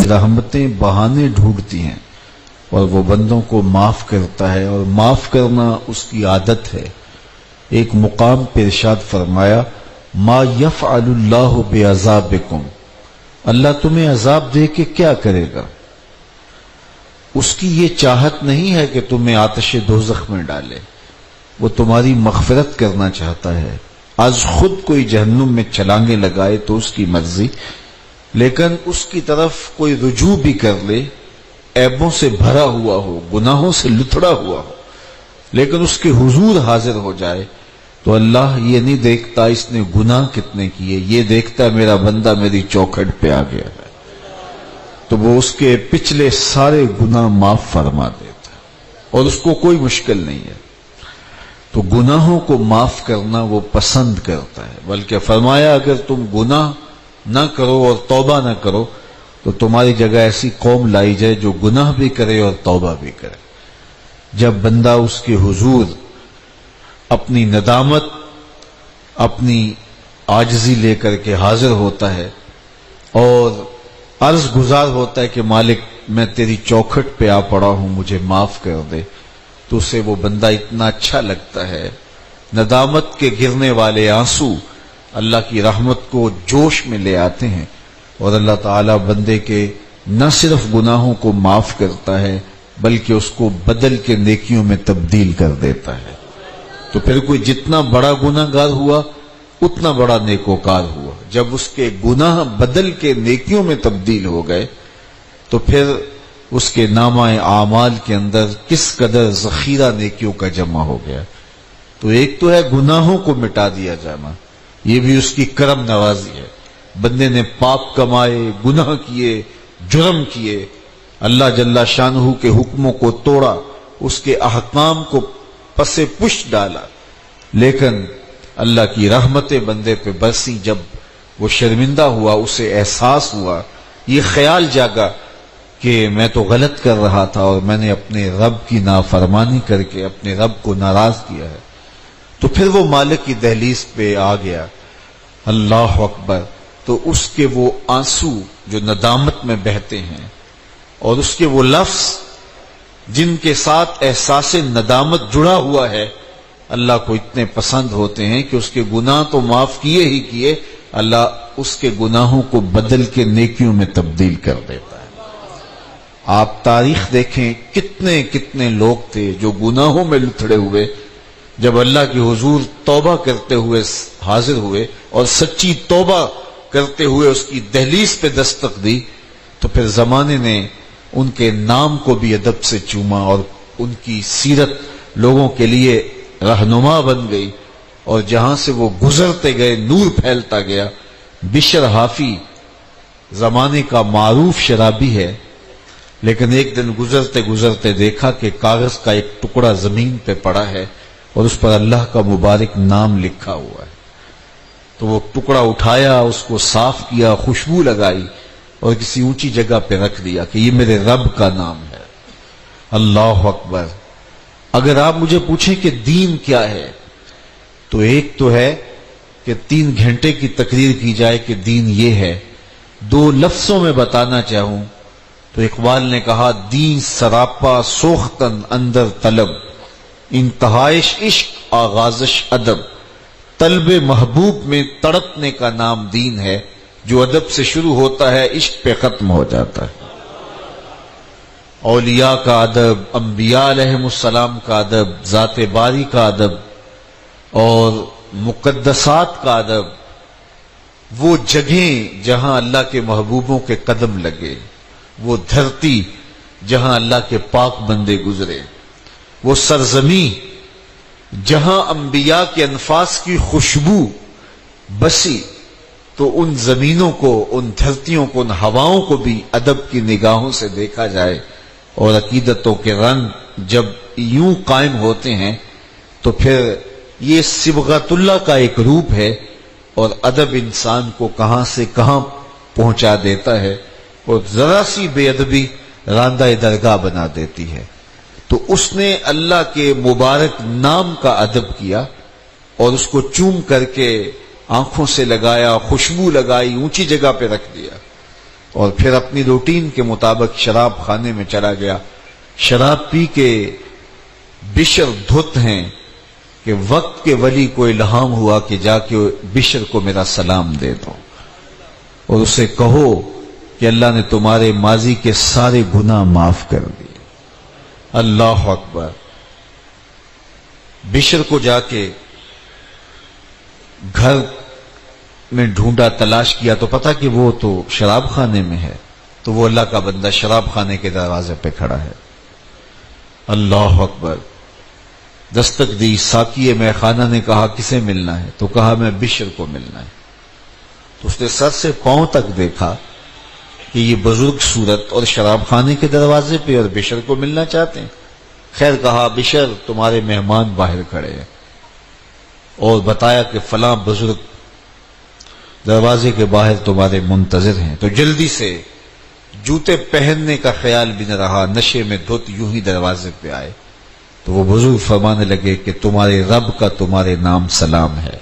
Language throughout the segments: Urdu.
رحمتیں بہانے ڈھونڈتی ہیں اور وہ بندوں کو معاف کرتا ہے، اور معاف کرنا اس کی عادت ہے۔ ایک مقام پہ ارشاد فرمایا ما یفعل اللہ بعذابکم، اللہ تمہیں عذاب دے کے کیا کرے گا؟ اس کی یہ چاہت نہیں ہے کہ تمہیں آتش دوزخ میں ڈالے، وہ تمہاری مغفرت کرنا چاہتا ہے۔ آج خود کوئی جہنم میں چھلانگیں لگائے تو اس کی مرضی، لیکن اس کی طرف کوئی رجوع بھی کر لے، عیبوں سے بھرا ہوا ہو، گناہوں سے لتڑا ہوا ہو، لیکن اس کے حضور حاضر ہو جائے تو اللہ یہ نہیں دیکھتا اس نے گناہ کتنے کیے، یہ دیکھتا میرا بندہ میری چوکھٹ پہ آ گیا ہے، تو وہ اس کے پچھلے سارے گناہ معاف فرما دیتا ہے اور اس کو کوئی مشکل نہیں ہے۔ تو گناہوں کو معاف کرنا وہ پسند کرتا ہے، بلکہ فرمایا اگر تم گناہ نہ کرو اور توبہ نہ کرو تو تمہاری جگہ ایسی قوم لائی جائے جو گناہ بھی کرے اور توبہ بھی کرے۔ جب بندہ اس کے حضور اپنی ندامت، اپنی عاجزی لے کر کے حاضر ہوتا ہے اور عرض گزار ہوتا ہے کہ مالک میں تیری چوکھٹ پہ آ پڑا ہوں، مجھے معاف کر دے، تو اسے وہ بندہ اتنا اچھا لگتا ہے۔ ندامت کے گرنے والے آنسو اللہ کی رحمت کو جوش میں لے آتے ہیں، اور اللہ تعالیٰ بندے کے نہ صرف گناہوں کو معاف کرتا ہے بلکہ اس کو بدل کے نیکیوں میں تبدیل کر دیتا ہے۔ تو پھر کوئی جتنا بڑا گناہ گار ہوا اتنا بڑا نیکوکار ہوا۔ جب اس کے گناہ بدل کے نیکیوں میں تبدیل ہو گئے تو پھر اس کے نامہ اعمال کے اندر کس قدر ذخیرہ نیکیوں کا جمع ہو گیا۔ تو ایک تو ہے گناہوں کو مٹا دیا جانا، یہ بھی اس کی کرم نوازی ہے۔ بندے نے پاپ کمائے، گناہ کیے، جرم کیے، اللہ جل شانہ کے حکموں کو توڑا، اس کے احکام کو پس پشت ڈالا، لیکن اللہ کی رحمتیں بندے پہ برسی۔ جب وہ شرمندہ ہوا، اسے احساس ہوا، یہ خیال جاگا کہ میں تو غلط کر رہا تھا اور میں نے اپنے رب کی نافرمانی کر کے اپنے رب کو ناراض کیا ہے، تو پھر وہ مالک کی دہلیز پہ آ گیا، اللہ اکبر۔ تو اس کے وہ آنسو جو ندامت میں بہتے ہیں اور اس کے وہ لفظ جن کے ساتھ احساس ندامت جڑا ہوا ہے، اللہ کو اتنے پسند ہوتے ہیں کہ اس کے گناہ تو معاف کیے ہی کیے، اللہ اس کے گناہوں کو بدل کے نیکیوں میں تبدیل کر دیتا ہے۔ آپ تاریخ دیکھیں کتنے کتنے لوگ تھے جو گناہوں میں لتڑے ہوئے، جب اللہ کے حضور توبہ کرتے ہوئے حاضر ہوئے اور سچی توبہ کرتے ہوئے اس کی دہلیز پہ دستک دی، تو پھر زمانے نے ان کے نام کو بھی ادب سے چوما اور ان کی سیرت لوگوں کے لیے رہنما بن گئی، اور جہاں سے وہ گزرتے گئے نور پھیلتا گیا۔ بشر حافی زمانے کا معروف شرابی ہے، لیکن ایک دن گزرتے گزرتے دیکھا کہ کاغذ کا ایک ٹکڑا زمین پہ پڑا ہے اور اس پر اللہ کا مبارک نام لکھا ہوا ہے۔ تو وہ ٹکڑا اٹھایا، اس کو صاف کیا، خوشبو لگائی اور کسی اونچی جگہ پہ رکھ دیا کہ یہ میرے رب کا نام ہے۔ اللہ اکبر۔ اگر آپ مجھے پوچھیں کہ دین کیا ہے، تو ایک تو ہے کہ 3 گھنٹے کی تقریر کی جائے کہ دین یہ ہے۔ 2 لفظوں میں بتانا چاہوں تو اقبال نے کہا دین سراپا سوختن اندر طلب، انتہائش عشق آغازش ادب، طلب محبوب میں تڑپنے کا نام دین ہے، جو ادب سے شروع ہوتا ہے عشق پہ ختم ہو جاتا ہے۔ اولیاء کا ادب، انبیاء علیہم السلام کا ادب، ذات باری کا ادب اور مقدسات کا ادب، وہ جگہیں جہاں اللہ کے محبوبوں کے قدم لگے، وہ دھرتی جہاں اللہ کے پاک بندے گزرے، وہ سرزمین جہاں انبیاء کے انفاس کی خوشبو بسی، تو ان زمینوں کو، ان دھرتیوں کو، ان ہواؤں کو بھی ادب کی نگاہوں سے دیکھا جائے، اور عقیدتوں کے رنگ جب یوں قائم ہوتے ہیں تو پھر یہ صبغت اللہ کا ایک روپ ہے، اور ادب انسان کو کہاں سے کہاں پہنچا دیتا ہے، اور ذرا سی بے ادبی راندہ درگاہ بنا دیتی ہے۔ تو اس نے اللہ کے مبارک نام کا ادب کیا اور اس کو چوم کر کے آنکھوں سے لگایا، خوشبو لگائی، اونچی جگہ پہ رکھ دیا، اور پھر اپنی روٹین کے مطابق شراب خانے میں چلا گیا. شراب پی کے بشر دھت ہیں کہ وقت کے ولی کو الہام ہوا کہ جا کے بشر کو میرا سلام دے دو اور اسے کہو کہ اللہ نے تمہارے ماضی کے سارے گناہ معاف کر دیے. اللہ اکبر. بشر کو جا کے گھر میں ڈھونڈا، تلاش کیا تو پتا کہ وہ تو شراب خانے میں ہے. تو وہ اللہ کا بندہ شراب خانے کے دروازے پہ کھڑا ہے. اللہ اکبر. دستک دی. ساقی میں خانہ نے کہا کسے ملنا ہے؟ تو کہا میں بشر کو ملنا ہے. تو اس نے سر سے پاؤں تک دیکھا کہ یہ بزرگ صورت اور شراب خانے کے دروازے پہ اور بشر کو ملنا چاہتے ہیں. خیر کہا بشر تمہارے مہمان باہر کھڑے ہیں، اور بتایا کہ فلاں بزرگ دروازے کے باہر تمہارے منتظر ہیں. تو جلدی سے جوتے پہننے کا خیال بھی نہ رہا، نشے میں دھت یوں ہی دروازے پہ آئے. تو وہ بزرگ فرمانے لگے کہ تمہارے رب کا تمہارے نام سلام ہے،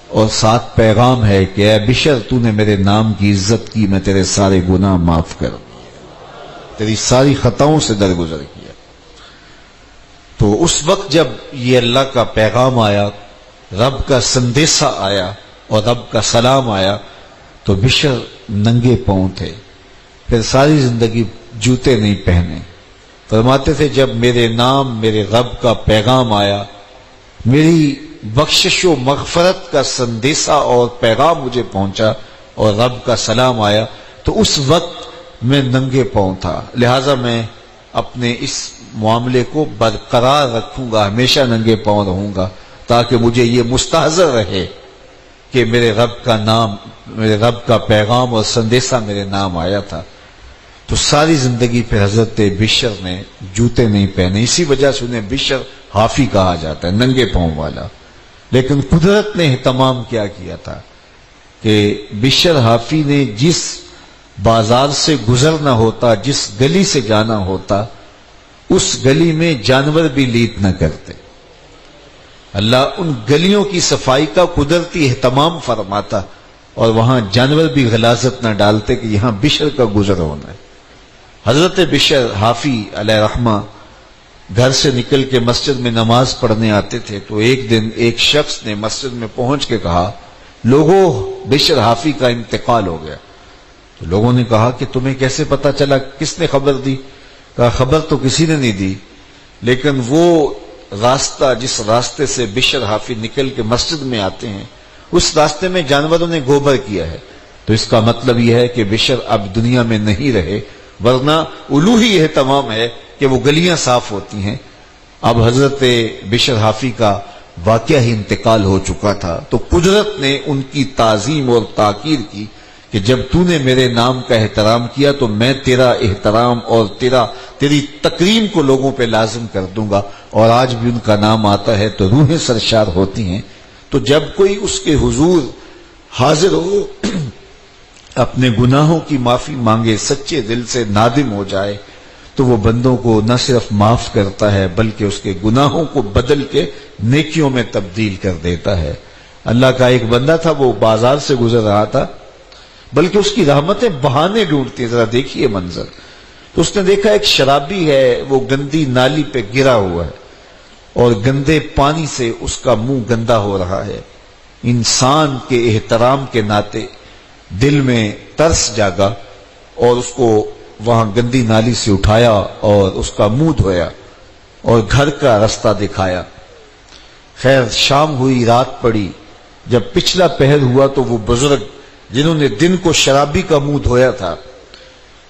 اور ساتھ پیغام ہے کہ اے بشر تو نے میرے نام کی عزت کی، میں تیرے سارے گناہ معاف کر دیے، تیری ساری خطاؤں سے درگزر کیا. تو اس وقت جب یہ اللہ کا پیغام آیا، رب کا سندیسہ آیا اور رب کا سلام آیا، تو بشر ننگے پاؤں تھے. پھر ساری زندگی جوتے نہیں پہنے. فرماتے تھے جب میرے نام، میرے رب کا پیغام آیا، میری بخشش و مغفرت کا سندیسہ اور پیغام مجھے پہنچا اور رب کا سلام آیا، تو اس وقت میں ننگے پاؤں تھا. لہٰذا میں اپنے اس معاملے کو برقرار رکھوں گا، ہمیشہ ننگے پاؤں رہوں گا، تاکہ مجھے یہ مستحضر رہے کہ میرے رب کا نام، میرے رب کا پیغام اور سندیسہ میرے نام آیا تھا. تو ساری زندگی پہ حضرت بشر نے جوتے نہیں پہنے. اسی وجہ سے انہیں بشر حافی کہا جاتا ہے، ننگے پاؤں والا. لیکن قدرت نے اہتمام کیا تھا کہ بشر حافی نے جس بازار سے گزرنا ہوتا، جس گلی سے جانا ہوتا، اس گلی میں جانور بھی لیت نہ کرتے. اللہ ان گلیوں کی صفائی کا قدرتی اہتمام فرماتا اور وہاں جانور بھی غلاظت نہ ڈالتے کہ یہاں بشر کا گزر ہونا ہے. حضرت بشر حافی علیہ رحمہ گھر سے نکل کے مسجد میں نماز پڑھنے آتے تھے. تو ایک دن ایک شخص نے مسجد میں پہنچ کے کہا لوگوں بشر حافی کا انتقال ہو گیا. تو لوگوں نے کہا کہ تمہیں کیسے پتا چلا، کس نے خبر دی؟ کہا خبر تو کسی نے نہیں دی، لیکن وہ راستہ جس راستے سے بشر حافی نکل کے مسجد میں آتے ہیں، اس راستے میں جانوروں نے گوبر کیا ہے. تو اس کا مطلب یہ ہے کہ بشر اب دنیا میں نہیں رہے، ورنہ الوہی اہتمام ہے کہ وہ گلیاں صاف ہوتی ہیں. اب حضرت بشر حافی کا واقعہ ہی انتقال ہو چکا تھا. تو قدرت نے ان کی تعظیم اور تاکیر کی کہ جب تو نے میرے نام کا احترام کیا تو میں تیرا احترام اور تیری تکریم کو لوگوں پہ لازم کر دوں گا. اور آج بھی ان کا نام آتا ہے تو روحیں سرشار ہوتی ہیں. تو جب کوئی اس کے حضور حاضر ہو، اپنے گناہوں کی معافی مانگے، سچے دل سے نادم ہو جائے، تو وہ بندوں کو نہ صرف معاف کرتا ہے بلکہ اس کے گناہوں کو بدل کے نیکیوں میں تبدیل کر دیتا ہے. اللہ کا ایک بندہ تھا، وہ بازار سے گزر رہا تھا، بلکہ اس کی رحمتیں بہانے ڈھونڈتی ہیں. ذرا دیکھیے منظر. تو اس نے دیکھا ایک شرابی ہے، وہ گندی نالی پہ گرا ہوا ہے اور گندے پانی سے اس کا منہ گندا ہو رہا ہے. انسان کے احترام کے ناطے دل میں ترس جاگا اور اس کو وہاں گندی نالی سے اٹھایا اور اس کا منہ دھویا اور گھر کا رستہ دکھایا. خیر شام ہوئی، رات پڑی. جب پچھلا پہر ہوا تو وہ بزرگ جنہوں نے دن کو شرابی کا منہ دھویا تھا،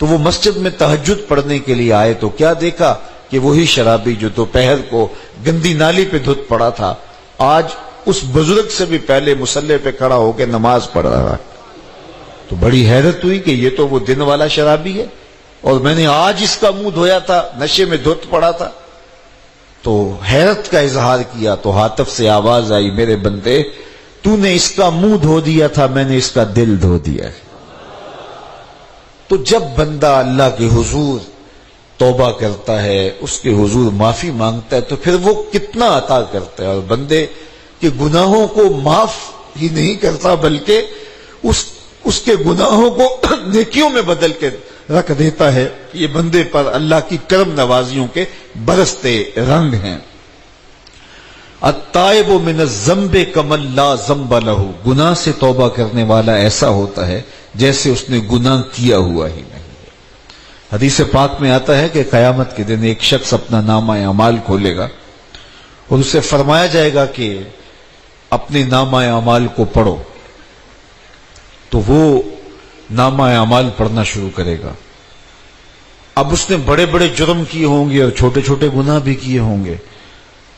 تو وہ مسجد میں تہجد پڑھنے کے لیے آئے. تو کیا دیکھا کہ وہی شرابی جو دوپہر کو گندی نالی پہ دھت پڑا تھا، آج اس بزرگ سے بھی پہلے مصلی پہ کھڑا ہو کے نماز پڑھ رہا ہے. تو بڑی حیرت ہوئی کہ یہ تو وہ دن والا شرابی ہے اور میں نے آج اس کا منہ دھویا تھا، نشے میں دھت پڑا تھا. تو حیرت کا اظہار کیا تو ہاتف سے آواز آئی، میرے بندے تو نے اس کا منہ دھو دیا تھا، میں نے اس کا دل دھو دیا ہے. تو جب بندہ اللہ کے حضور توبہ کرتا ہے، اس کے حضور معافی مانگتا ہے، تو پھر وہ کتنا عطا کرتا ہے. اور بندے کے گناہوں کو معاف ہی نہیں کرتا بلکہ اس کے گناہوں کو نیکیوں میں بدل کے رکھ دیتا ہے. یہ بندے پر اللہ کی کرم نوازیوں کے برستے رنگ ہیں. التائب من الذنب کمن لا ذنب لہ، گناہ سے توبہ کرنے والا ایسا ہوتا ہے جیسے اس نے گناہ کیا ہوا ہی نہیں ہے. حدیث پاک میں آتا ہے کہ قیامت کے دن ایک شخص اپنا نامہ اعمال کھولے گا اور اسے فرمایا جائے گا کہ اپنے نامہ اعمال کو پڑھو. تو وہ نامہ اعمال پڑھنا شروع کرے گا. اب اس نے بڑے بڑے جرم کیے ہوں گے اور چھوٹے چھوٹے گناہ بھی کیے ہوں گے.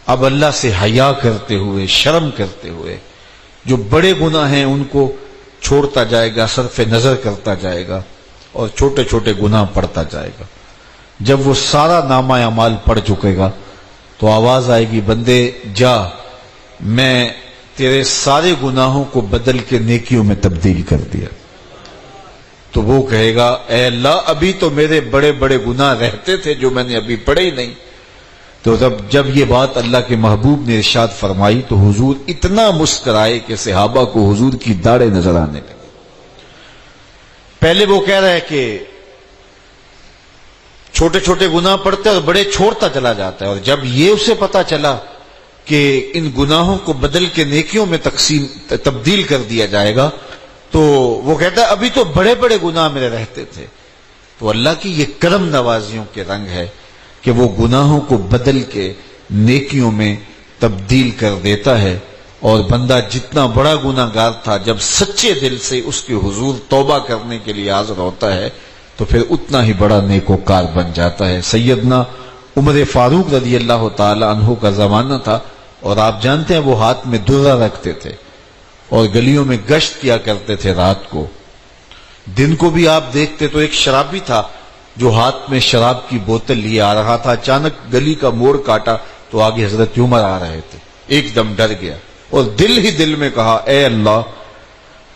اب اللہ سے حیا کرتے ہوئے، شرم کرتے ہوئے جو بڑے گناہ ہیں ان کو چھوڑتا جائے گا، صرف نظر کرتا جائے گا اور چھوٹے چھوٹے گناہ پڑھتا جائے گا. جب وہ سارا نامہ اعمال پڑھ چکے گا تو آواز آئے گی، بندے جا، میں تیرے سارے گناہوں کو بدل کے نیکیوں میں تبدیل کر دیا. تو وہ کہے گا، اے اللہ ابھی تو میرے بڑے بڑے گناہ رہتے تھے جو میں نے ابھی پڑھے ہی نہیں. تو جب یہ بات اللہ کے محبوب نے ارشاد فرمائی تو حضور اتنا مسکرائے کہ صحابہ کو حضور کی داڑھیں نظر آنے لگی. پہلے وہ کہہ رہا ہے کہ چھوٹے چھوٹے گناہ پڑھتے اور بڑے چھوڑتا چلا جاتا ہے، اور جب یہ اسے پتا چلا کہ ان گناہوں کو بدل کے نیکیوں میں تبدیل کر دیا جائے گا تو وہ کہتا ہے ابھی تو بڑے بڑے گناہ میرے رہتے تھے. تو اللہ کی یہ کرم نوازیوں کے رنگ ہے کہ وہ گناہوں کو بدل کے نیکیوں میں تبدیل کر دیتا ہے. اور بندہ جتنا بڑا گناہ گار تھا جب سچے دل سے اس کے حضور توبہ کرنے کے لیے حاضر ہوتا ہے تو پھر اتنا ہی بڑا نیکوکار بن جاتا ہے. سیدنا عمر فاروق رضی اللہ تعالی عنہ کا زمانہ تھا اور آپ جانتے ہیں وہ ہاتھ میں درہ رکھتے تھے اور گلیوں میں گشت کیا کرتے تھے رات کو. دن کو بھی آپ دیکھتے تو ایک شرابی تھا جو ہاتھ میں شراب کی بوتل لیے آ رہا تھا. اچانک گلی کا موڑ کاٹا تو آگے حضرت عمر آ رہے تھے. ایک دم ڈر گیا اور دل ہی دل میں کہا، اے اللہ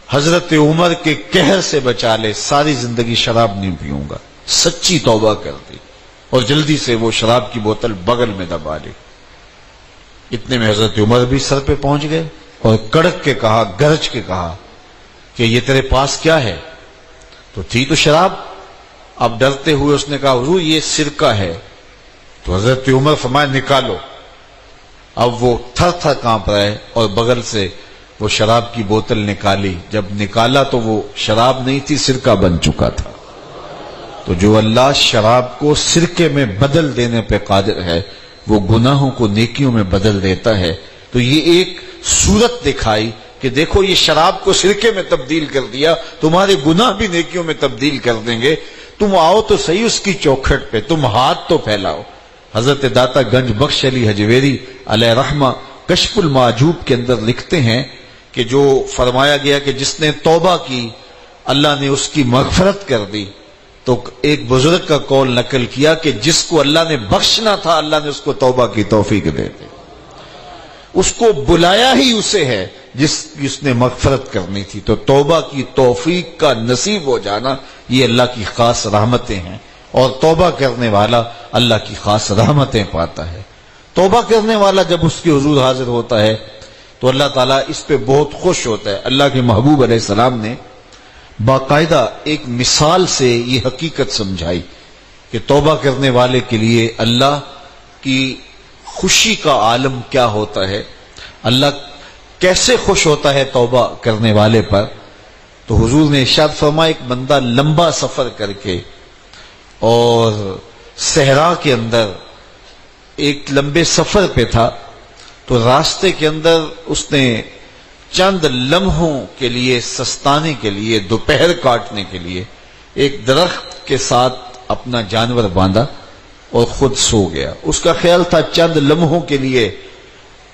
حضرت عمر کے قہر سے بچا لے، ساری زندگی شراب نہیں پیوں گا. سچی توبہ کر دی اور جلدی سے وہ شراب کی بوتل بغل میں دبا لی. اتنے میں حضرت عمر بھی سر پہ پہنچ گئے اور کڑک کے کہا، گرج کے کہا کہ یہ تیرے پاس کیا ہے؟ تو تھی تو شراب. اب ڈرتے ہوئے اس نے کہا، حضور یہ سرکہ ہے. تو حضرت عمر فرمایا، نکالو. اب وہ تھر تھر کانپ رہے اور بغل سے وہ شراب کی بوتل نکالی. جب نکالا تو وہ شراب نہیں تھی، سرکہ بن چکا تھا. تو جو اللہ شراب کو سرکے میں بدل دینے پہ قادر ہے وہ گناہوں کو نیکیوں میں بدل دیتا ہے. تو یہ ایک صورت دکھائی کہ دیکھو یہ شراب کو سرکے میں تبدیل کر دیا، تمہارے گناہ بھی نیکیوں میں تبدیل کر دیں گے. تم آؤ تو صحیح اس کی چوکھٹ پہ، تم ہاتھ تو پھیلاؤ. حضرت داتا گنج بخش علی حجویری علیہ رحمہ کشف المعجوب کے اندر لکھتے ہیں کہ جو فرمایا گیا کہ جس نے توبہ کی اللہ نے اس کی مغفرت کر دی. تو ایک بزرگ کا قول نقل کیا کہ جس کو اللہ نے بخشنا تھا اللہ نے اس کو توبہ کی توفیق دے دی. اس کو بلایا ہی اسے ہے جس نے مغفرت کرنی تھی. تو توبہ کی توفیق کا نصیب ہو جانا یہ اللہ کی خاص رحمتیں ہیں اور توبہ کرنے والا اللہ کی خاص رحمتیں پاتا ہے. توبہ کرنے والا جب اس کے حضور حاضر ہوتا ہے تو اللہ تعالیٰ اس پہ بہت خوش ہوتا ہے. اللہ کے محبوب علیہ السلام نے باقاعدہ ایک مثال سے یہ حقیقت سمجھائی کہ توبہ کرنے والے کے لیے اللہ کی خوشی کا عالم کیا ہوتا ہے، اللہ کیسے خوش ہوتا ہے توبہ کرنے والے پر. تو حضور نے ارشاد فرمایا، ایک بندہ لمبا سفر کر کے اور صحرا کے اندر ایک لمبے سفر پہ تھا تو راستے کے اندر اس نے چند لمحوں کے لیے سستانے کے لیے، دوپہر کاٹنے کے لیے ایک درخت کے ساتھ اپنا جانور باندھا اور خود سو گیا. اس کا خیال تھا چند لمحوں کے لیے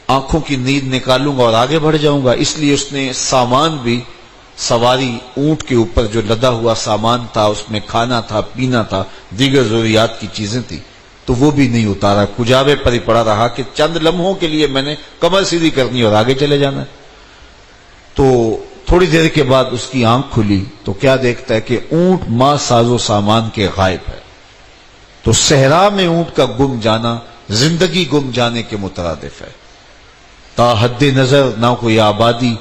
آنکھوں کی نیند نکالوں گا اور آگے بڑھ جاؤں گا. اس لیے اس نے سامان بھی سواری اونٹ کے اوپر جو لدا ہوا سامان تھا اس میں کھانا تھا، پینا تھا، دیگر ضروریات کی چیزیں تھی تو وہ بھی نہیں اتارا. کجاوے پر ہی پڑا رہا کہ چند لمحوں کے لیے میں نے کمر سیدھی کرنی اور آگے چلے جانا. تو تھوڑی دیر کے بعد اس کی آنکھ کھلی تو کیا دیکھتا ہے کہ اونٹ ماں ساز و سامان کے غائب ہے. تو صحرا میں اونٹ کا گم جانا زندگی گم جانے کے مترادف ہے. تا حد نظر نہ کوئی آبادی،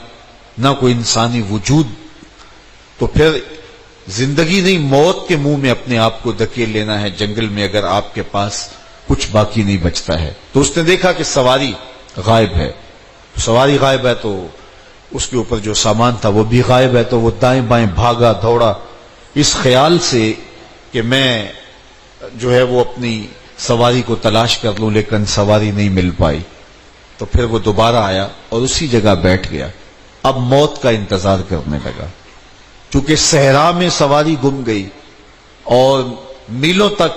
نہ کوئی انسانی وجود تو پھر زندگی نہیں موت کے منہ میں اپنے آپ کو دھکیل لینا ہے جنگل میں، اگر آپ کے پاس کچھ باقی نہیں بچتا ہے۔ تو اس نے دیکھا کہ سواری غائب ہے، سواری غائب ہے تو اس کے اوپر جو سامان تھا وہ بھی غائب ہے، تو وہ دائیں بائیں بھاگا دوڑا اس خیال سے کہ میں جو ہے وہ اپنی سواری کو تلاش کر لوں، لیکن سواری نہیں مل پائی۔ تو پھر وہ دوبارہ آیا اور اسی جگہ بیٹھ گیا، اب موت کا انتظار کرنے لگا۔ چونکہ صحرا میں سواری گم گئی اور میلوں تک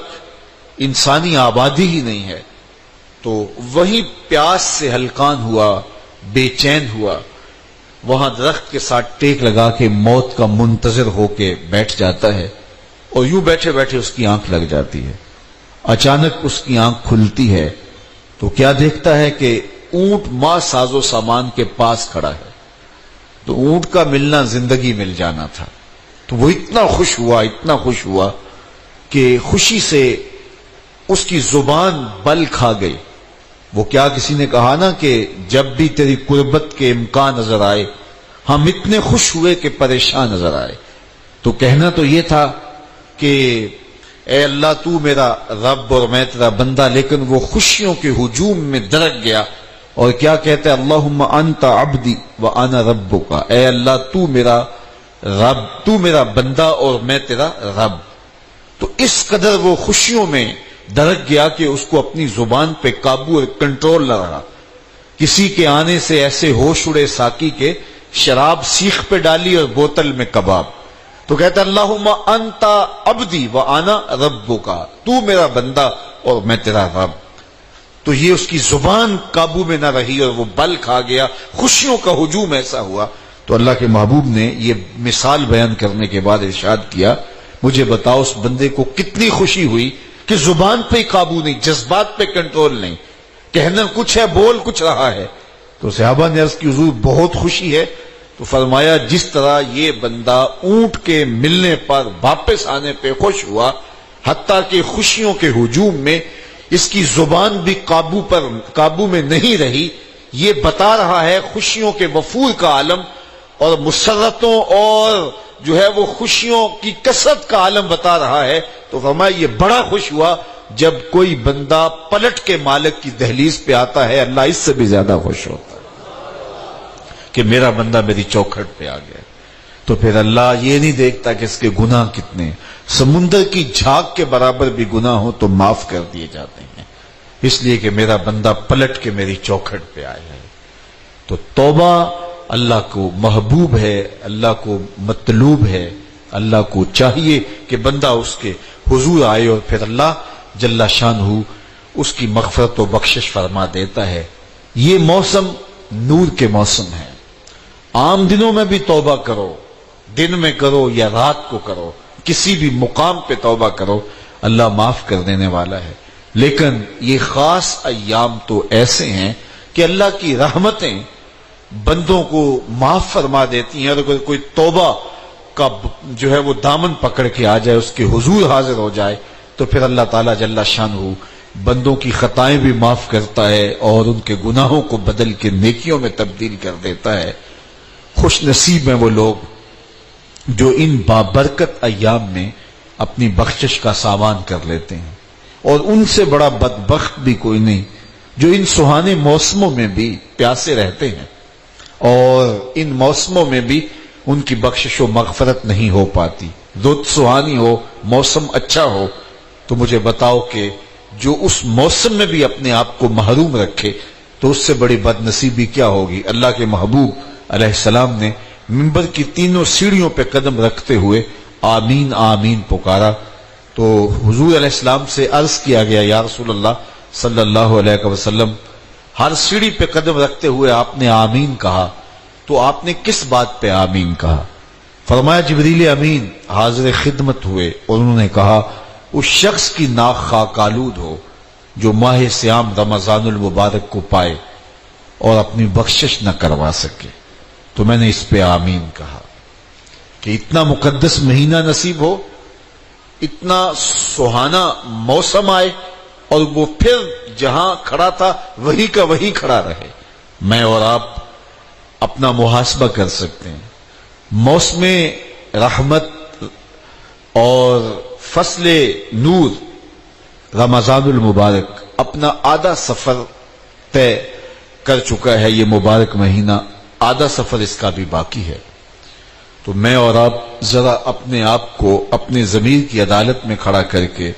انسانی آبادی ہی نہیں ہے، تو وہیں پیاس سے ہلکان ہوا، بے چین ہوا، وہاں درخت کے ساتھ ٹیک لگا کے موت کا منتظر ہو کے بیٹھ جاتا ہے، اور یوں بیٹھے بیٹھے اس کی آنکھ لگ جاتی ہے۔ اچانک اس کی آنکھ کھلتی ہے تو کیا دیکھتا ہے کہ اونٹ ماں ساز و سامان کے پاس کھڑا ہے۔ تو اونٹ کا ملنا زندگی مل جانا تھا، تو وہ اتنا خوش ہوا کہ خوشی سے اس کی زبان بل کھا گئی۔ وہ کیا کسی نے کہا نا کہ جب بھی تیری قربت کے امکان نظر آئے ہم اتنے خوش ہوئے کہ پریشان نظر آئے۔ تو کہنا تو یہ تھا کہ اے اللہ تو میرا رب اور میں تیرا بندہ، لیکن وہ خوشیوں کے ہجوم میں درک گیا اور کیا کہتے ہیں، اللہم انت عبدی وانا ربک، اے اللہ تو میرا رب، تو میرا بندہ اور میں تیرا رب۔ تو اس قدر وہ خوشیوں میں درک گیا کہ اس کو اپنی زبان پہ قابو اور کنٹرول نہ رہا۔ کسی کے آنے سے ایسے ہوش اڑے ساقی کے، شراب سیخ پہ ڈالی اور بوتل میں کباب۔ تو کہتا اللہم انت عبدی وانا ربک، تو میرا بندہ اور میں تیرا رب۔ تو یہ اس کی زبان قابو میں نہ رہی اور وہ بل کھا گیا، خوشیوں کا ہجوم ایسا ہوا۔ تو اللہ کے محبوب نے یہ مثال بیان کرنے کے بعد ارشاد کیا، مجھے بتاؤ اس بندے کو کتنی خوشی ہوئی کہ زبان پہ قابو نہیں، جذبات پہ کنٹرول نہیں، کہنا کچھ ہے بول کچھ رہا ہے۔ تو صحابہ نے عرض کی حضور بہت خوشی ہے۔ تو فرمایا جس طرح یہ بندہ اونٹ کے ملنے پر واپس آنے پہ خوش ہوا، حتیٰ کہ خوشیوں کے ہجوم میں اس کی زبان بھی قابو میں نہیں رہی، یہ بتا رہا ہے خوشیوں کے وفور کا عالم اور مسرتوں اور جو ہے وہ خوشیوں کی کثرت کا عالم بتا رہا ہے۔ تو فرمایا یہ بڑا خوش ہوا جب کوئی بندہ پلٹ کے مالک کی دہلیز پہ آتا ہے، اللہ اس سے بھی زیادہ خوش ہوتا ہے کہ میرا بندہ میری چوکھٹ پہ آ گیا۔ تو پھر اللہ یہ نہیں دیکھتا کہ اس کے گناہ کتنے، سمندر کی جھاگ کے برابر بھی گناہ ہو تو معاف کر دیے جاتے ہیں، اس لیے کہ میرا بندہ پلٹ کے میری چوکھٹ پہ آیا ہے۔ تو توبہ اللہ کو محبوب ہے، اللہ کو مطلوب ہے، اللہ کو چاہیے کہ بندہ اس کے حضور آئے اور پھر اللہ جل شانہ اس کی مغفرت و بخشش فرما دیتا ہے۔ یہ موسم نور کے موسم ہے، عام دنوں میں بھی توبہ کرو، دن میں کرو یا رات کو کرو، کسی بھی مقام پہ توبہ کرو، اللہ معاف کر دینے والا ہے۔ لیکن یہ خاص ایام تو ایسے ہیں کہ اللہ کی رحمتیں بندوں کو معاف فرما دیتی ہیں، اور اگر کوئی توبہ کا جو ہے وہ دامن پکڑ کے آ جائے، اس کے حضور حاضر ہو جائے، تو پھر اللہ تعالیٰ جل شانہ بندوں کی خطائیں بھی معاف کرتا ہے اور ان کے گناہوں کو بدل کے نیکیوں میں تبدیل کر دیتا ہے۔ خوش نصیب ہیں وہ لوگ جو ان بابرکت ایام میں اپنی بخشش کا سامان کر لیتے ہیں، اور ان سے بڑا بدبخت بھی کوئی نہیں جو ان سہانے موسموں میں بھی پیاسے رہتے ہیں اور ان موسموں میں بھی ان کی بخشش و مغفرت نہیں ہو پاتی۔ رت سہانی ہو، موسم اچھا ہو، تو مجھے بتاؤ کہ جو اس موسم میں بھی اپنے آپ کو محروم رکھے تو اس سے بڑی بد نصیبی کیا ہوگی۔ اللہ کے محبوب علیہ السلام نے منبر کی تینوں سیڑھیوں پہ قدم رکھتے ہوئے آمین آمین پکارا، تو حضور علیہ السلام سے عرض کیا گیا یا رسول اللہ صلی اللہ علیہ وسلم، ہر سیڑھی پہ قدم رکھتے ہوئے آپ نے آمین کہا، تو آپ نے کس بات پہ آمین کہا؟ فرمایا جبریل امین حاضر خدمت ہوئے اور انہوں نے کہا اس شخص کی ناک خاک آلود ہو جو ماہ صیام رمضان المبارک کو پائے اور اپنی بخشش نہ کروا سکے۔ تو میں نے اس پہ آمین کہا کہ اتنا مقدس مہینہ نصیب ہو، اتنا سہانا موسم آئے اور وہ پھر جہاں کھڑا تھا وہی کا وہی کھڑا رہے۔ میں اور آپ اپنا محاسبہ کر سکتے ہیں۔ موسم رحمت اور فصل نور رمضان المبارک اپنا آدھا سفر طے کر چکا ہے. یہ مبارک مہینہ آدھا سفر اس کا بھی باقی ہے. تو میں اور آپ ذرا اپنے آپ کو اپنے ضمیر کی عدالت میں کھڑا کر کے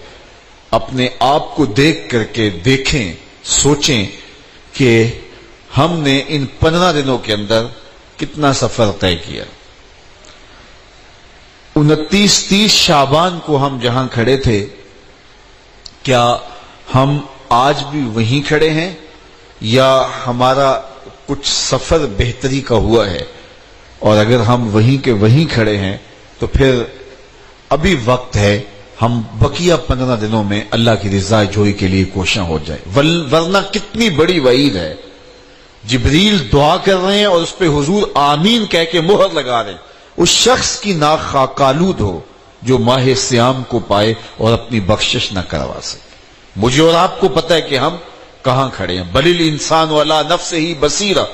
اپنے آپ کو دیکھ کر کے دیکھیں، سوچیں کہ ہم نے ان 15 دنوں کے اندر کتنا سفر طے کیا. 29-30 شعبان کو ہم جہاں کھڑے تھے، کیا ہم آج بھی وہیں کھڑے ہیں یا ہمارا کچھ سفر بہتری کا ہوا ہے؟ اور اگر ہم وہیں کے وہیں کھڑے ہیں تو پھر ابھی وقت ہے ہم بقیہ 15 دنوں میں اللہ کی رضا جوئی کے لیے کوشاں ہو جائیں. ورنہ کتنی بڑی وعید ہے. جبریل دعا کر رہے ہیں اور اس پہ حضور آمین کہہ کے مہر لگا رہے ہیں. اس شخص کی ناک خاکالود ہو جو ماہ سیام کو پائے اور اپنی بخشش نہ کروا سکے. مجھے اور آپ کو پتہ ہے کہ ہم کہاں کھڑے ہیں. بل الانسان علی نفسہ بصیرہ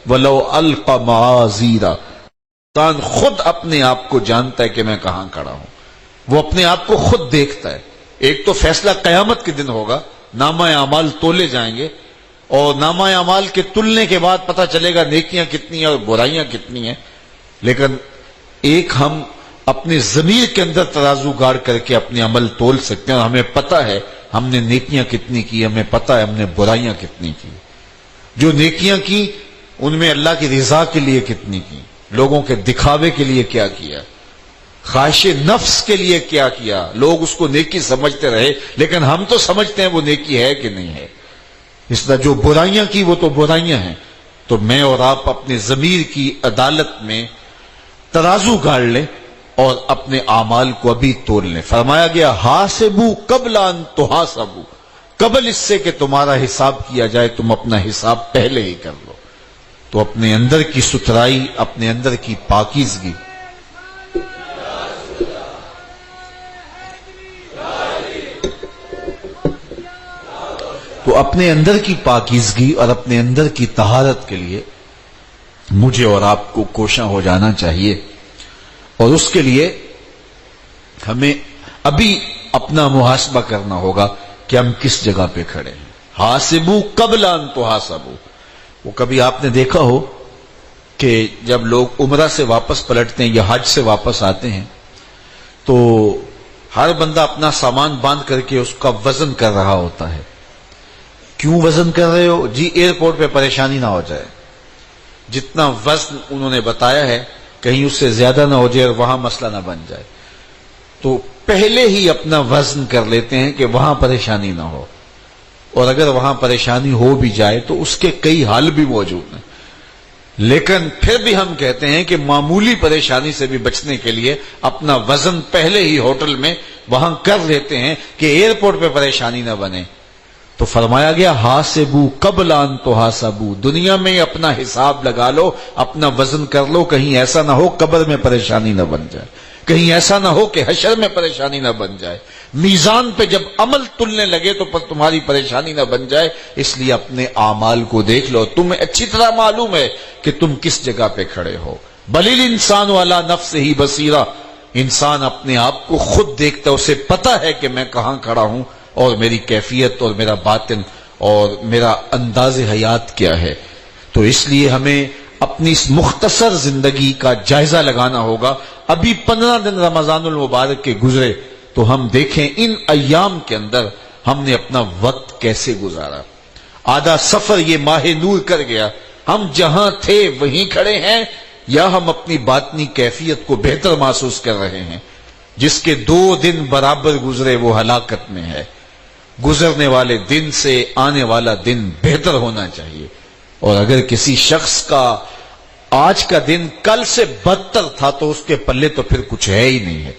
ولو القی معاذیرہ. انسان خود اپنے آپ کو جانتا ہے کہ میں کہاں کھڑا ہوں. وہ اپنے آپ کو خود دیکھتا ہے. ایک تو فیصلہ قیامت کے دن ہوگا، نامہ اعمال تولے جائیں گے اور نامہ اعمال کے تلنے کے بعد پتہ چلے گا نیکیاں کتنی ہیں اور برائیاں کتنی ہیں. لیکن ایک ہم اپنے ضمیر کے اندر ترازو گاڑ کر کے اپنے عمل تول سکتے ہیں اور ہمیں پتہ ہے ہم نے نیکیاں کتنی کی، ہمیں پتہ ہے ہم نے برائیاں کتنی کی. جو نیکیاں کی ان میں اللہ کی رضا کے لیے کتنی کی، لوگوں کے دکھاوے کے لیے کیا کیا، خواہش نفس کے لیے کیا کیا. لوگ اس کو نیکی سمجھتے رہے لیکن ہم تو سمجھتے ہیں وہ نیکی ہے کہ نہیں ہے. اس طرح جو برائیاں کی وہ تو برائیاں ہیں. تو میں اور آپ اپنے ضمیر کی عدالت میں ترازو گاڑ لیں اور اپنے اعمال کو ابھی تول لیں. فرمایا گیا حاسبو قبل ان تحاسبو، قبل اس سے کہ تمہارا حساب کیا جائے تم اپنا حساب پہلے ہی کر لو. تو اپنے اندر کی ستھرائی، اپنے اندر کی پاکیزگی، تو اپنے اندر کی پاکیزگی اور اپنے اندر کی طہارت کے لیے مجھے اور آپ کو کوشاں ہو جانا چاہیے. اور اس کے لیے ہمیں ابھی اپنا محاسبہ کرنا ہوگا کہ ہم کس جگہ پہ کھڑے ہیں. حاسبو قبل ان تحاسبو. وہ کبھی آپ نے دیکھا ہو کہ جب لوگ عمرہ سے واپس پلٹتے ہیں یا حج سے واپس آتے ہیں تو ہر بندہ اپنا سامان باندھ کر کے اس کا وزن کر رہا ہوتا ہے. کیوں وزن کر رہے ہو؟ جی ایئرپورٹ پہ پریشانی نہ ہو جائے. جتنا وزن انہوں نے بتایا ہے کہیں اس سے زیادہ نہ ہو جائے اور وہاں مسئلہ نہ بن جائے. تو پہلے ہی اپنا وزن کر لیتے ہیں کہ وہاں پریشانی نہ ہو. اور اگر وہاں پریشانی ہو بھی جائے تو اس کے کئی حل بھی موجود ہیں. لیکن پھر بھی ہم کہتے ہیں کہ معمولی پریشانی سے بھی بچنے کے لیے اپنا وزن پہلے ہی ہوٹل میں وہاں کر لیتے ہیں کہ ایئرپورٹ پہ پریشانی نہ بنے. تو فرمایا گیا حاسبو قبل ان تحاسبو. دنیا میں اپنا حساب لگا لو، اپنا وزن کر لو، کہیں ایسا نہ ہو قبر میں پریشانی نہ بن جائے، کہیں ایسا نہ ہو کہ حشر میں پریشانی نہ بن جائے. میزان پہ جب عمل تلنے لگے تو پر تمہاری پریشانی نہ بن جائے. اس لیے اپنے اعمال کو دیکھ لو. تمہیں اچھی طرح معلوم ہے کہ تم کس جگہ پہ کھڑے ہو. بل الانسان علی نفسہ بصیرہ. انسان اپنے آپ کو خود دیکھتا ہے، اسے پتا ہے کہ میں کہاں کھڑا ہوں اور میری کیفیت اور میرا باطن اور میرا انداز حیات کیا ہے. تو اس لیے ہمیں اپنی اس مختصر زندگی کا جائزہ لگانا ہوگا. ابھی 15 دن رمضان المبارک کے گزرے تو ہم دیکھیں ان ایام کے اندر ہم نے اپنا وقت کیسے گزارا. آدھا سفر یہ ماہ نور کر گیا. ہم جہاں تھے وہیں کھڑے ہیں یا ہم اپنی باطنی کیفیت کو بہتر محسوس کر رہے ہیں؟ جس کے 2 دن برابر گزرے وہ ہلاکت میں ہے. گزرنے والے دن سے آنے والا دن بہتر ہونا چاہیے. اور اگر کسی شخص کا آج کا دن کل سے بدتر تھا تو اس کے پلے تو پھر کچھ ہے ہی نہیں ہے.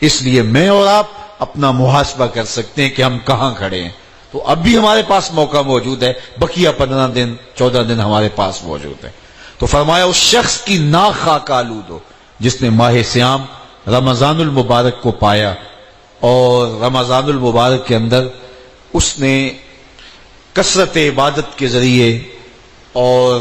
اس لیے میں اور آپ اپنا محاسبہ کر سکتے ہیں کہ ہم کہاں کھڑے ہیں. تو اب بھی ہمارے پاس موقع موجود ہے. بقیہ 15 دن 14 دن ہمارے پاس موجود ہے. تو فرمایا اس شخص کی ناک خاک آلود ہو جس نے ماہ سیام رمضان المبارک کو پایا اور رمضان المبارک کے اندر اس نے کثرت عبادت کے ذریعے اور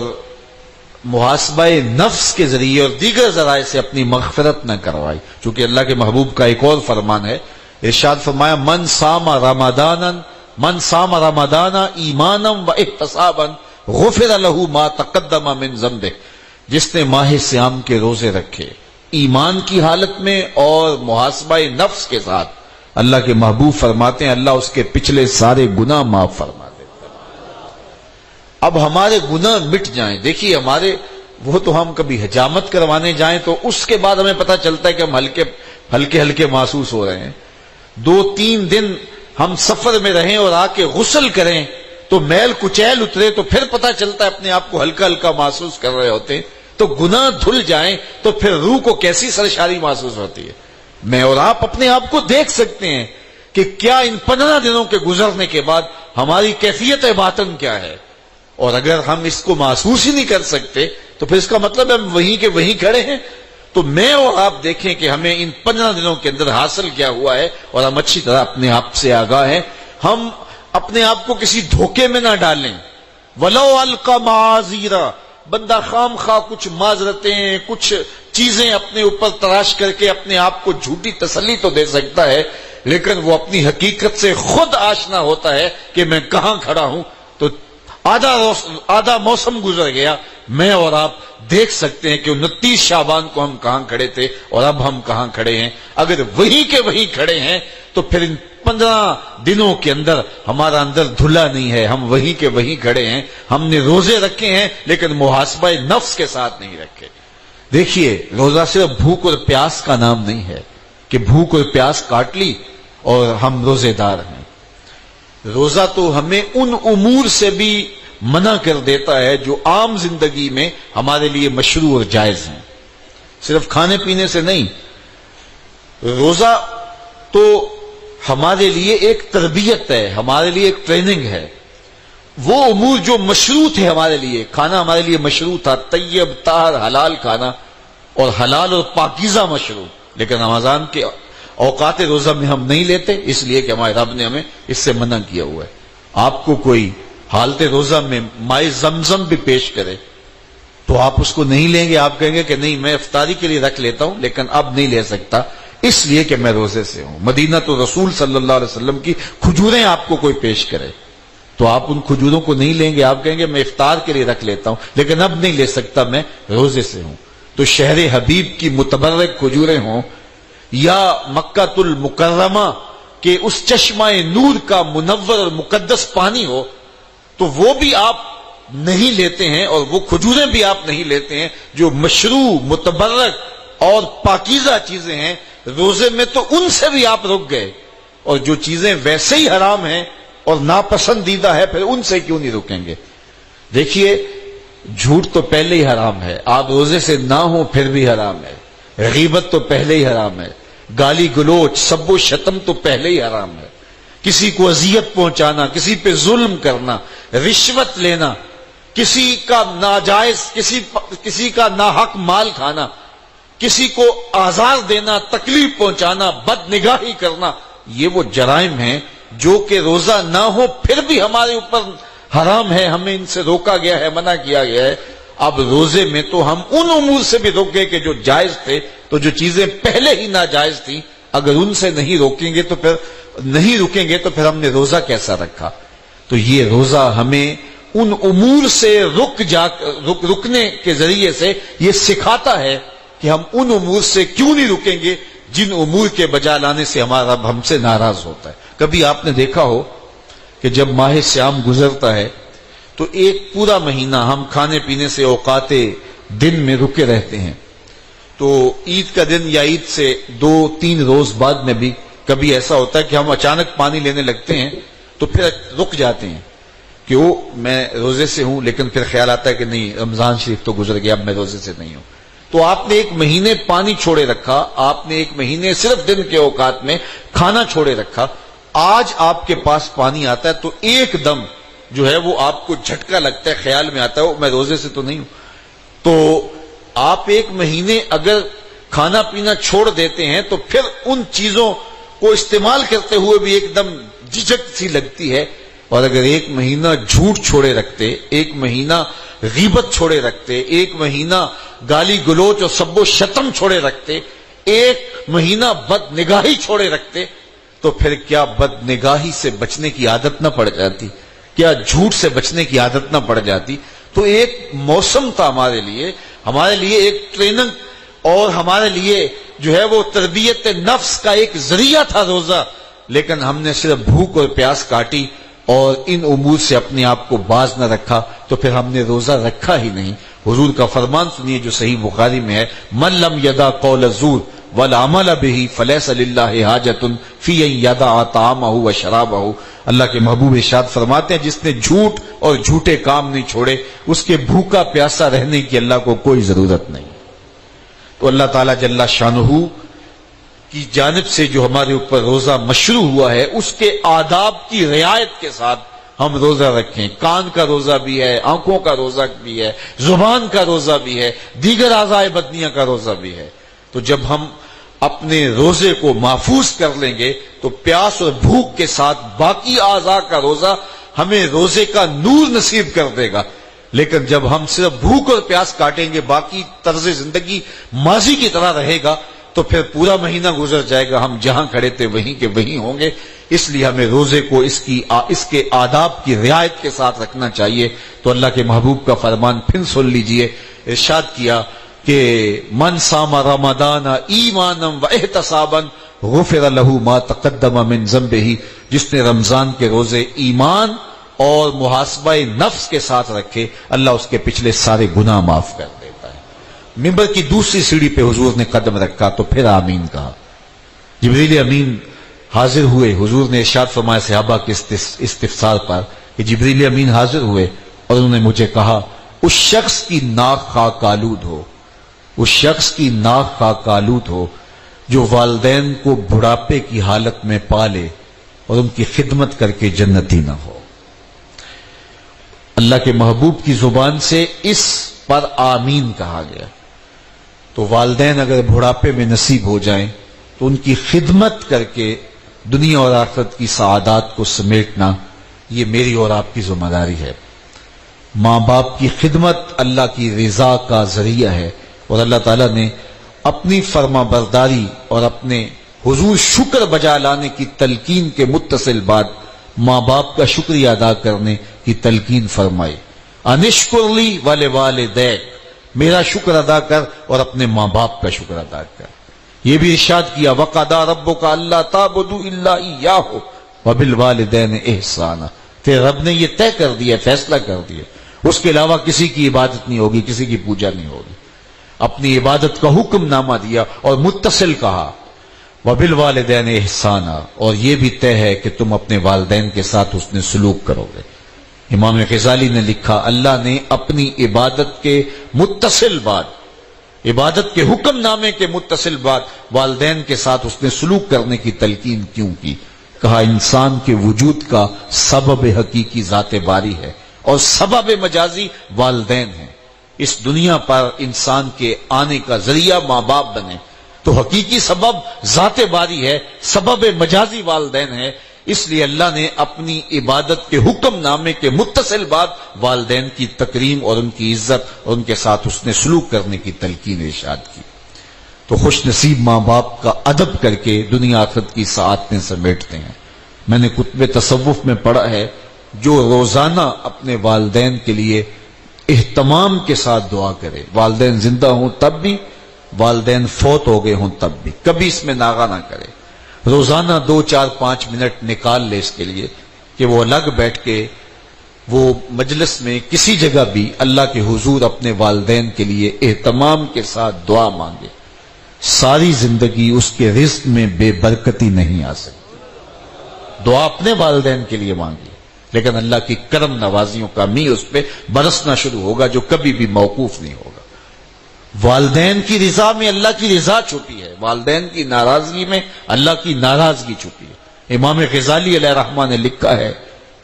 محاسبہ نفس کے ذریعے اور دیگر ذرائع سے اپنی مغفرت نہ کروائی. چونکہ اللہ کے محبوب کا ایک اور فرمان ہے، ارشاد فرمایا من صام رمضان ایمانا و احتسابا غفر له ما تقدم من ذنبه. جس نے ماہ صیام کے روزے رکھے ایمان کی حالت میں اور محاسبہ نفس کے ساتھ، اللہ کے محبوب فرماتے ہیں اللہ اس کے پچھلے سارے گناہ معاف فرما دیتے ہیں. اب ہمارے گناہ مٹ جائیں. دیکھیے ہمارے وہ تو ہم کبھی حجامت کروانے جائیں تو اس کے بعد ہمیں پتہ چلتا ہے کہ ہم ہلکے محسوس ہو رہے ہیں. 2-3 دن ہم سفر میں رہیں اور آ کے غسل کریں تو میل کچیل اترے تو پھر پتہ چلتا ہے اپنے آپ کو ہلکا محسوس کر رہے ہوتے ہیں. تو گناہ دھل جائیں تو پھر روح کو کیسی سرشاری محسوس ہوتی ہے. میں اور آپ اپنے آپ کو دیکھ سکتے ہیں کہ کیا ان 15 دنوں کے گزرنے کے بعد ہماری کیفیت باطن کیا ہے. اور اگر ہم اس کو محسوس ہی نہیں کر سکتے تو پھر اس کا مطلب ہے ہم وہیں کے وہیں کھڑے ہیں. تو میں اور آپ دیکھیں کہ ہمیں ان 15 دنوں کے اندر حاصل کیا ہوا ہے اور ہم اچھی طرح اپنے آپ سے آگاہ ہیں. ہم اپنے آپ کو کسی دھوکے میں نہ ڈالیں. وَلَوْ أَلْقَى مَعَاذِيرًا، بندہ خام خواہ کچھ معذرتیں کچھ چیزیں اپنے اوپر تراش کر کے اپنے آپ کو جھوٹی تسلی تو دے سکتا ہے، لیکن وہ اپنی حقیقت سے خود آشنا ہوتا ہے کہ میں کہاں کھڑا ہوں. تو آدھا موسم گزر گیا. میں اور آپ دیکھ سکتے ہیں کہ 29 شعبان کو ہم کہاں کھڑے تھے اور اب ہم کہاں کھڑے ہیں. اگر وہی کے وہی کھڑے ہیں تو پھر ان 15 دنوں کے اندر ہمارا اندر دھلا نہیں ہے، ہم وہی کے وہی کھڑے ہیں. ہم نے روزے رکھے ہیں لیکن محاسبہ نفس کے ساتھ نہیں رکھے. دیکھیے روزہ صرف بھوک اور پیاس کا نام نہیں ہے کہ بھوک اور پیاس کاٹ لی اور ہم روزے دار ہیں. روزہ تو ہمیں ان امور سے بھی منع کر دیتا ہے جو عام زندگی میں ہمارے لیے مشروع اور جائز ہیں، صرف کھانے پینے سے نہیں. روزہ تو ہمارے لیے ایک تربیت ہے، ہمارے لیے ایک ٹریننگ ہے. وہ امور جو مشروع تھے ہمارے لیے، کھانا ہمارے لیے مشروع تھا، طیب طاہر حلال کھانا اور حلال اور پاکیزہ مشروع، لیکن رمضان کے اوقات روزہ میں ہم نہیں لیتے اس لیے کہ ہمارے رب نے ہمیں اس سے منع کیا ہوا ہے. آپ کو کوئی حالت روزہ میں مائے زمزم بھی پیش کرے تو آپ اس کو نہیں لیں گے. آپ کہیں گے کہ نہیں میں افطاری کے لیے رکھ لیتا ہوں لیکن اب نہیں لے سکتا اس لیے کہ میں روزے سے ہوں. مدینہ تو رسول صلی اللہ علیہ وسلم کی کھجوریں آپ کو کوئی پیش کرے تو آپ ان کھجوروں کو نہیں لیں گے. آپ کہیں گے میں افطار کے لیے رکھ لیتا ہوں لیکن اب نہیں لے سکتا میں روزے سے ہوں. تو شہر حبیب کی متبرک کھجوریں ہوں یا مکہ المکرمہ کے اس چشمہ نور کا منور اور مقدس پانی ہو تو وہ بھی آپ نہیں لیتے ہیں اور وہ کھجوریں بھی آپ نہیں لیتے ہیں جو مشروع متبرک اور پاکیزہ چیزیں ہیں. روزے میں تو ان سے بھی آپ رک گئے اور جو چیزیں ویسے ہی حرام ہیں اور ناپسندیدہ ہے پھر ان سے کیوں نہیں رکیں گے. دیکھیے جھوٹ تو پہلے ہی حرام ہے، آپ روزے سے نہ ہوں پھر بھی حرام ہے. غیبت تو پہلے ہی حرام ہے، گالی گلوچ سب و شتم تو پہلے ہی حرام ہے. کسی کو اذیت پہنچانا، کسی پہ ظلم کرنا، رشوت لینا، کسی کا ناجائز کسی کا ناحق مال کھانا، کسی کو آزار دینا، تکلیف پہنچانا، بد نگاہی کرنا، یہ وہ جرائم ہیں جو کہ روزہ نہ ہو پھر بھی ہمارے اوپر حرام ہے، ہمیں ان سے روکا گیا ہے، منع کیا گیا ہے. اب روزے میں تو ہم ان امور سے بھی روک گئے کہ جو جائز تھے. تو جو چیزیں پہلے ہی ناجائز تھیں اگر ان سے نہیں رکیں گے تو پھر ہم نے روزہ کیسا رکھا. تو یہ روزہ ہمیں ان امور سے رکنے کے ذریعے سے یہ سکھاتا ہے کہ ہم ان امور سے کیوں نہیں رکیں گے جن امور کے بجا لانے سے ہمارا رب ہم سے ناراض ہوتا ہے. کبھی آپ نے دیکھا ہو کہ جب ماہ صیام گزرتا ہے تو ایک پورا مہینہ ہم کھانے پینے سے اوقات دن میں رکے رہتے ہیں. تو عید کا دن یا عید سے 2-3 روز بعد میں بھی کبھی ایسا ہوتا ہے کہ ہم اچانک پانی لینے لگتے ہیں تو پھر رک جاتے ہیں کہ وہ میں روزے سے ہوں، لیکن پھر خیال آتا ہے کہ نہیں رمضان شریف تو گزر گیا اب میں روزے سے نہیں ہوں. تو آپ نے 1 مہینے پانی چھوڑے رکھا، آپ نے 1 مہینے صرف دن کے اوقات میں کھانا چھوڑے رکھا. آج آپ کے پاس پانی آتا ہے تو ایک دم جو ہے وہ آپ کو جھٹکا لگتا ہے، خیال میں آتا ہے میں روزے سے تو نہیں ہوں. تو آپ 1 مہینے اگر کھانا پینا چھوڑ دیتے ہیں تو پھر ان چیزوں کو استعمال کرتے ہوئے بھی ایک دم جھجک سی لگتی ہے اور اگر ایک مہینہ جھوٹ چھوڑے رکھتے، ایک مہینہ غیبت چھوڑے رکھتے، ایک مہینہ گالی گلوچ اور سب و شتم چھوڑے رکھتے، ایک مہینہ بد نگاہی چھوڑے رکھتے، تو پھر کیا بد نگاہی سے بچنے کی عادت نہ پڑ جاتی؟ کیا جھوٹ سے بچنے کی عادت نہ پڑ جاتی؟ تو ایک موسم تھا ہمارے لیے ایک ٹریننگ، اور ہمارے لیے جو ہے وہ تربیت نفس کا ایک ذریعہ تھا روزہ، لیکن ہم نے صرف بھوک اور پیاس کاٹی اور ان امور سے اپنے آپ کو باز نہ رکھا، تو پھر ہم نے روزہ رکھا ہی نہیں۔ حضور کا فرمان سنیے جو صحیح بخاری میں ہے، من لم یدع قول الزور والعمل به فلیس للہ حاجۃ فی ان یدع طعامہ وشرابہ۔ اللہ کے محبوب ارشاد فرماتے ہیں جس نے جھوٹ اور جھوٹے کام نہیں چھوڑے، اس کے بھوکا پیاسا رہنے کی اللہ کو کوئی ضرورت نہیں۔ تو اللہ تعالیٰ جل شانہ کی جانب سے جو ہمارے اوپر روزہ مشروع ہوا ہے، اس کے آداب کی رعایت کے ساتھ ہم روزہ رکھیں۔ کان کا روزہ بھی ہے، آنکھوں کا روزہ بھی ہے، زبان کا روزہ بھی ہے، دیگر اعضاء بدنیہ کا روزہ بھی ہے۔ تو جب ہم اپنے روزے کو محفوظ کر لیں گے تو پیاس اور بھوک کے ساتھ باقی اعضاء کا روزہ ہمیں روزے کا نور نصیب کر دے گا۔ لیکن جب ہم صرف بھوک اور پیاس کاٹیں گے، باقی طرز زندگی ماضی کی طرح رہے گا، تو پھر پورا مہینہ گزر جائے گا، ہم جہاں کھڑے تھے وہیں کے وہیں ہوں گے۔ اس لیے ہمیں روزے کو اس کے آداب کی رعایت کے ساتھ رکھنا چاہیے۔ تو اللہ کے محبوب کا فرمان پھر سن لیجئے، ارشاد کیا کہ من صام رمضان ایمانا واحتسابا غفر له ما تقدم من ذنبه، جس نے رمضان کے روزے ایمان اور محاسبہ نفس کے ساتھ رکھے، اللہ اس کے پچھلے سارے گناہ معاف کر دیتا ہے۔ منبر کی دوسری سیڑھی پہ حضور نے قدم رکھا تو پھر آمین کہا۔ جبریل امین حاضر ہوئے، حضور نے ارشاد فرمایا صحابہ کے استفسار پر کہ جبریل امین حاضر ہوئے اور انہوں نے مجھے کہا اس شخص کی ناک خاک آلود ہو، اس شخص کی ناک خاک آلود ہو جو والدین کو بڑھاپے کی حالت میں پالے اور ان کی خدمت کر کے جنتی نہ ہو۔ اللہ کے محبوب کی زبان سے اس پر آمین کہا گیا۔ تو والدین اگر بڑھاپے میں نصیب ہو جائیں تو ان کی خدمت کر کے دنیا اور آخرت کی سعادات کو سمیٹنا یہ میری اور آپ کی ذمہ داری ہے۔ ماں باپ کی خدمت اللہ کی رضا کا ذریعہ ہے، اور اللہ تعالیٰ نے اپنی فرما برداری اور اپنے حضور شکر بجا لانے کی تلقین کے متصل بعد ماں باپ کا شکریہ ادا کرنے کی تلقین فرمائی۔ انشکر لی ولوالدیک، میرا شکر ادا کر اور اپنے ماں باپ کا شکر ادا کر۔ یہ بھی ارشاد کیا وَقَضَىٰ رَبُّكَ أَلَّا تَعْبُدُوا إِلَّا إِيَّاهُ وَبِالْوَالِدَيْنِ إِحْسَانًا، تیرے رب نے یہ طے کر دیا، فیصلہ کر دیا، اس کے علاوہ کسی کی عبادت نہیں ہوگی، کسی کی پوجا نہیں ہوگی۔ اپنی عبادت کا حکم نامہ دیا اور متصل کہا وَبِالْوَالِدَيْنِ إِحْسَانًا، اور یہ بھی طے ہے کہ تم اپنے والدین کے ساتھ حسن سلوک کرو گے۔ امام غزالی نے لکھا اللہ نے اپنی عبادت کے متصل بعد، عبادت کے حکم نامے کے متصل بعد والدین کے ساتھ حسن سلوک کرنے کی تلقین کیوں کی؟ کہا انسان کے وجود کا سبب حقیقی ذات باری ہے اور سبب مجازی والدین ہیں۔ اس دنیا پر انسان کے آنے کا ذریعہ ماں باپ بنے تو حقیقی سبب ذات باری ہے، سبب مجازی والدین ہے۔ اس لیے اللہ نے اپنی عبادت کے حکم نامے کے متصل بعد والدین کی تکریم اور ان کی عزت اور ان کے ساتھ حسن سلوک کرنے کی تلقین ارشاد کی۔ تو خوش نصیب ماں باپ کا ادب کر کے دنیا آخرت کی سعادتیں سمیٹتے ہیں۔ میں نے کتب تصوف میں پڑھا ہے جو روزانہ اپنے والدین کے لیے اہتمام کے ساتھ دعا کرے، والدین زندہ ہوں تب بھی، والدین فوت ہو گئے ہوں تب بھی، کبھی اس میں ناغہ نہ کرے، روزانہ 2 4 5 منٹ نکال لے اس کے لیے کہ وہ الگ بیٹھ کے وہ مجلس میں کسی جگہ بھی اللہ کے حضور اپنے والدین کے لیے اہتمام کے ساتھ دعا مانگے۔ ساری زندگی اس کے رزق میں بے برکتی نہیں آ سکتی۔ دعا اپنے والدین کے لیے مانگی، لیکن اللہ کی کرم نوازیوں کا می اس پہ برسنا شروع ہوگا جو کبھی بھی موقوف نہیں ہوگا۔ والدین کی رضا میں اللہ کی رضا چھپی ہے، والدین کی ناراضگی میں اللہ کی ناراضگی چھپی ہے۔ امام غزالی علیہ الرحمہ نے لکھا ہے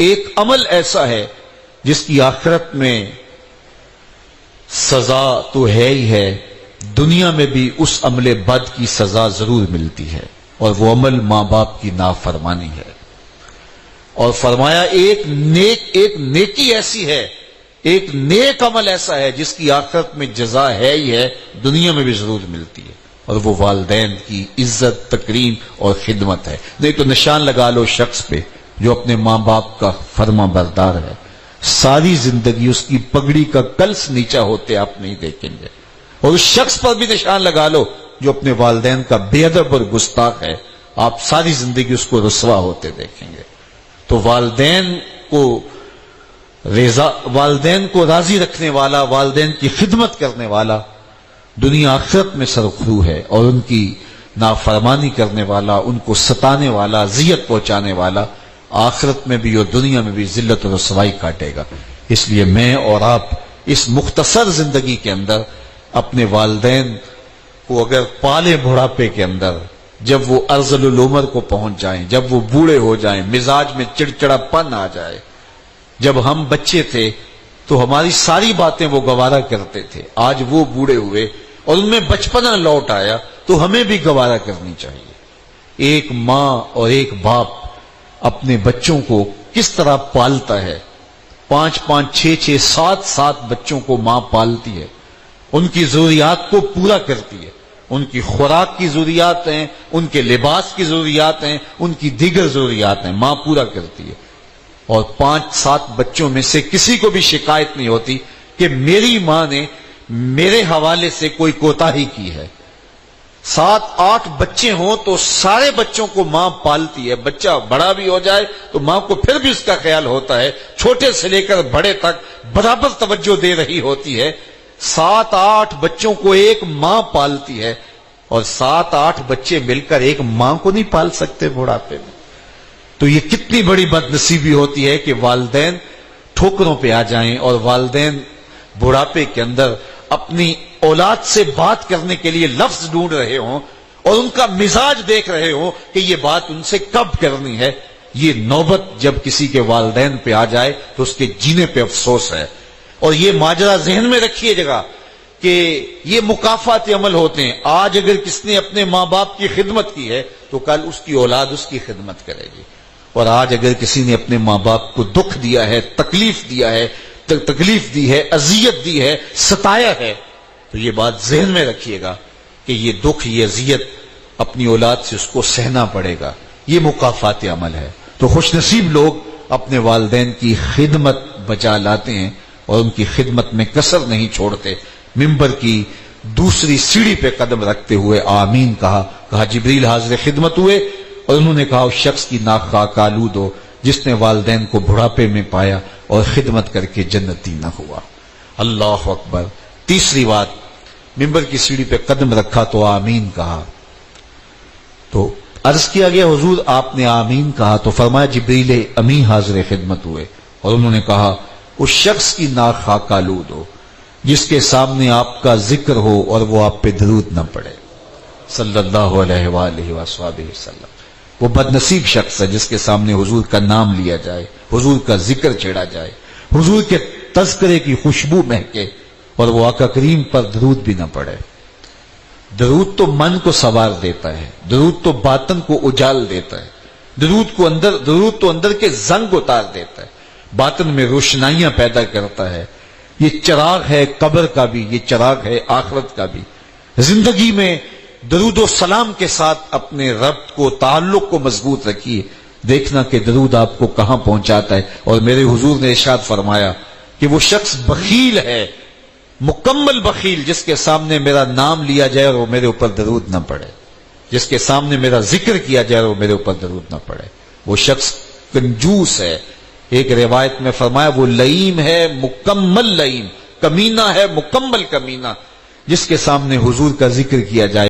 ایک عمل ایسا ہے جس کی آخرت میں سزا تو ہے ہی ہے، دنیا میں بھی اس عمل بد کی سزا ضرور ملتی ہے، اور وہ عمل ماں باپ کی نافرمانی ہے۔ اور فرمایا ایک نیکی ایسی ہے، ایک نیک عمل ایسا ہے جس کی آخرت میں جزا ہے ہی ہے، دنیا میں بھی ضرور ملتی ہے، اور وہ والدین کی عزت، تکریم اور خدمت ہے۔ نہیں تو نشان لگا لو شخص پہ جو اپنے ماں باپ کا فرما بردار ہے، ساری زندگی اس کی پگڑی کا کلس نیچا ہوتے آپ نہیں دیکھیں گے، اور اس شخص پر بھی نشان لگا لو جو اپنے والدین کا بے ادب اور گستاخ ہے، آپ ساری زندگی اس کو رسوا ہوتے دیکھیں گے۔ تو والدین کو راضی رکھنے والا، والدین کی خدمت کرنے والا دنیا آخرت میں سرخرو ہے، اور ان کی نافرمانی کرنے والا، ان کو ستانے والا، اذیت پہنچانے والا آخرت میں بھی اور دنیا میں بھی ذلت اور رسوائی کاٹے گا۔ اس لیے میں اور آپ اس مختصر زندگی کے اندر اپنے والدین کو اگر پالے بڑھاپے کے اندر، جب وہ ارذل العمر کو پہنچ جائیں، جب وہ بوڑھے ہو جائیں، مزاج میں چڑچڑا پن آ جائے، جب ہم بچے تھے تو ہماری ساری باتیں وہ گوارا کرتے تھے، آج وہ بوڑھے ہوئے اور ان میں بچپنا لوٹ آیا تو ہمیں بھی گوارا کرنی چاہیے۔ ایک ماں اور ایک باپ اپنے بچوں کو کس طرح پالتا ہے، 5 6 7 بچوں کو ماں پالتی ہے، ان کی ضروریات کو پورا کرتی ہے، ان کی خوراک کی ضروریات ہیں، ان کے لباس کی ضروریات ہیں، ان کی دیگر ضروریات ہیں، ماں پورا کرتی ہے۔ اور 5 7 بچوں میں سے کسی کو بھی شکایت نہیں ہوتی کہ میری ماں نے میرے حوالے سے کوئی کوتاہی کی ہے۔ 7 8 بچے ہوں تو سارے بچوں کو ماں پالتی ہے، بچہ بڑا بھی ہو جائے تو ماں کو پھر بھی اس کا خیال ہوتا ہے، چھوٹے سے لے کر بڑے تک برابر توجہ دے رہی ہوتی ہے۔ 7 8 بچوں کو ایک ماں پالتی ہے، اور 7 8 بچے مل کر ایک ماں کو نہیں پال سکتے بڑھاپے میں۔ تو یہ کتنی بڑی بد نصیبی ہوتی ہے کہ والدین ٹھوکروں پہ آ جائیں، اور والدین بڑھاپے کے اندر اپنی اولاد سے بات کرنے کے لیے لفظ ڈھونڈ رہے ہوں اور ان کا مزاج دیکھ رہے ہوں کہ یہ بات ان سے کب کرنی ہے۔ یہ نوبت جب کسی کے والدین پہ آ جائے تو اس کے جینے پہ افسوس ہے۔ اور یہ ماجرا ذہن میں رکھیے گا کہ یہ مکافات عمل ہوتے ہیں۔ آج اگر کس نے اپنے ماں باپ کی خدمت کی ہے تو کل اس کی اولاد اس کی خدمت کرے گی، اور آج اگر کسی نے اپنے ماں باپ کو دکھ دیا ہے، تکلیف دی ہے، اذیت دی ہے، ستایا ہے، تو یہ بات ذہن میں رکھیے گا کہ یہ دکھ، یہ اذیت اپنی اولاد سے اس کو سہنا پڑے گا۔ یہ مکافات عمل ہے۔ تو خوش نصیب لوگ اپنے والدین کی خدمت بچا لاتے ہیں اور ان کی خدمت میں کسر نہیں چھوڑتے۔ ممبر کی دوسری سیڑھی پہ قدم رکھتے ہوئے آمین کہا جبریل حاضر خدمت ہوئے، اور انہوں نے کہا اس شخص کی ناک خاک آلود ہو جس نے والدین کو بڑھاپے میں پایا اور خدمت کر کے جنتی نہ ہوا۔ اللہ اکبر۔ تیسری بات، ممبر کی سیڑھی پہ قدم رکھا تو آمین کہا، تو عرض کیا گیا حضور آپ نے آمین کہا، تو فرمایا جبریل امی حاضر خدمت ہوئے اور انہوں نے کہا اس شخص کی ناک خاک آلود ہو جس کے سامنے آپ کا ذکر ہو اور وہ آپ پہ درود نہ پڑے صلی اللہ علیہ وآلہ وسلم۔ وہ بد نصیب شخص ہے جس کے سامنے حضور کا نام لیا جائے، حضور کا ذکر چھیڑا جائے، حضور کے تذکرے کی خوشبو مہکے اور وہ آقا کریم پر درود بھی نہ پڑے۔ درود تو من کو سنوار دیتا ہے، درود تو باطن کو اجال دیتا ہے، درود تو اندر کے زنگ اتار دیتا ہے، باطن میں روشنائیاں پیدا کرتا ہے۔ یہ چراغ ہے قبر کا بھی، یہ چراغ ہے آخرت کا بھی۔ زندگی میں درود و سلام کے ساتھ اپنے رب کو، تعلق کو مضبوط رکھیے، دیکھنا کہ درود آپ کو کہاں پہنچاتا ہے۔ اور میرے حضور نے ارشاد فرمایا کہ وہ شخص بخیل ہے، مکمل بخیل، جس کے سامنے میرا نام لیا جائے اور وہ میرے اوپر درود نہ پڑے، جس کے سامنے میرا ذکر کیا جائے اور وہ میرے اوپر درود نہ پڑے۔ وہ شخص کنجوس ہے۔ ایک روایت میں فرمایا وہ لئیم ہے، مکمل لئیم، کمینہ ہے، مکمل کمینہ، جس کے سامنے حضور کا ذکر کیا جائے